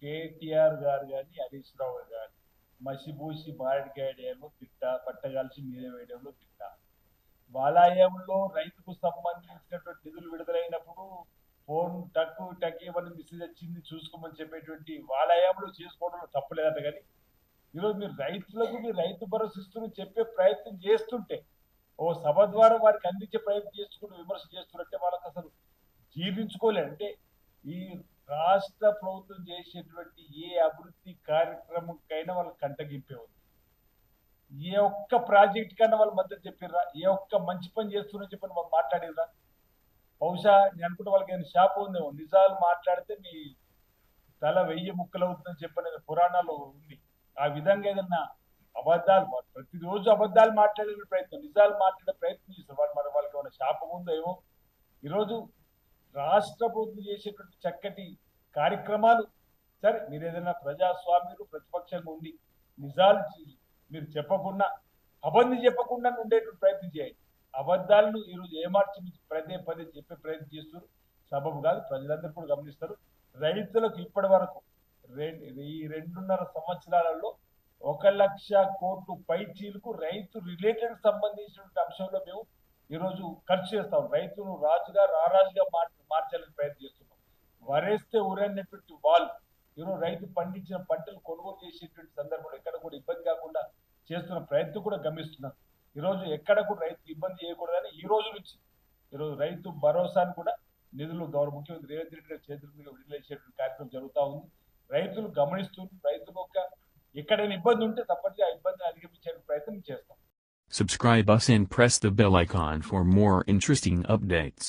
కేటీఆర్ గారు కానీ హరీష్ రావు గారు మసిబూసి మారేడుకాయడేమో తిట్ట పట్టగాల్సి మీద వేయడంలో తిట్ట వాలాయంలో రైతుకు సంబంధించినటువంటి నిధులు విడుదలైనప్పుడు ఫోన్ టక్కు టక్కి ఇవన్నీ మెసేజ్ వచ్చింది చూసుకోమని చెప్పేటువంటి వాలాయంలో చేసుకోవడంలో తప్పలేదట. కానీ ఈరోజు మీరు రైతులకు మీరు రైతు భరోసా ఇస్తూ చెప్పే ప్రయత్నం చేస్తుంటే ఓ సభ ద్వారా వారికి అందించే ప్రయత్నం చేసుకుంటూ విమర్శ చేస్తున్నట్టే వాళ్ళకి అసలు జీర్ణించుకోలేదు. అంటే ఈ రాష్ట్ర ప్రభుత్వం చేసేటువంటి ఏ అభివృద్ధి కార్యక్రమంకైనా వాళ్ళకి కంటగింపే ఉంది. ఏ ఒక్క ప్రాజెక్ట్ కన్నా వాళ్ళు మద్దతు చెప్పిర్రా? ఏ ఒక్క మంచి పని చేస్తున్నా చెప్పని వాళ్ళు మాట్లాడిర్రా? బహుశా నేను అనుకుంటే వాళ్ళకి ఏమైనా శాపం ఉందేమో, నిజాలు మాట్లాడితే మీ తల 1000 ముక్కలు అవుతుందని చెప్పనేది పురాణాల్లో ఉంది. ఆ విధంగా ఏదన్నా అబద్ధాలు ప్రతిరోజు అబద్ధాలు మాట్లాడే ప్రయత్నం, నిజాలు మాట్లాడే ప్రయత్నం చేస్తారు వాళ్ళు. మరి వాళ్ళకి ఏమైనా శాపం ఉందో ఏమో. ఈరోజు రాష్ట్ర ప్రభుత్వం చేసేటువంటి చక్కటి కార్యక్రమాలు సరే, మీరు ఏదైనా ప్రజాస్వామ్యులు ప్రతిపక్షంగా ఉండి నిజాలు మీరు చెప్పకుండా అబద్ధం చెప్పకుండా ఉండేటువంటి ప్రయత్నం చేయండి. అబద్ధాలను ఈరోజు ఏమార్చి పదే పదే చెప్పే ప్రయత్నం చేస్తారు. సబబు కాదు, ప్రజలందరూ కూడా గమనిస్తారు. రైతులకు ఇప్పటి వరకు ఈ 2.5 సంవత్సరాలలో 1,00,000 కోట్లు పైచీలకు రైతు రిలేటెడ్ సంబంధించినటువంటి అంశంలో మేము ఈరోజు ఖర్చు చేస్తాం. రైతును రాజుగా రారాజుగా మార్చాలని ప్రయత్నం చేస్తున్నాం. వరేస్తే ఊరనేటువంటి వాళ్ళు ఈరోజు రైతు పండించిన పంటలు కొనుగోలు చేసేటువంటి సందర్భంలో ఎక్కడ కూడా ఇబ్బంది కాకుండా చేస్తున్న ప్రయత్నం కూడా గమనిస్తున్నాం. ఈరోజు ఎక్కడ కూడా రైతుకు ఇబ్బంది చేయకూడదని ఈ రోజు నుంచి ఈరోజు రైతు భరోసాను కూడా నిధులు గౌరవ ముఖ్యమంత్రి రేవంత్ రెడ్డి గారి చేతుల మీద విడుదల చేసేటువంటి కార్యక్రమం జరుగుతూ ఉంది. రైతులు గమనిస్తూ రైతులు ఎక్కడైనా ఇబ్బంది ఉంటే తప్పనిసరిగా ఆ ఇబ్బందిని అధిగమించే ప్రయత్నం చేస్తాం. Subscribe us and press the bell icon for more interesting updates.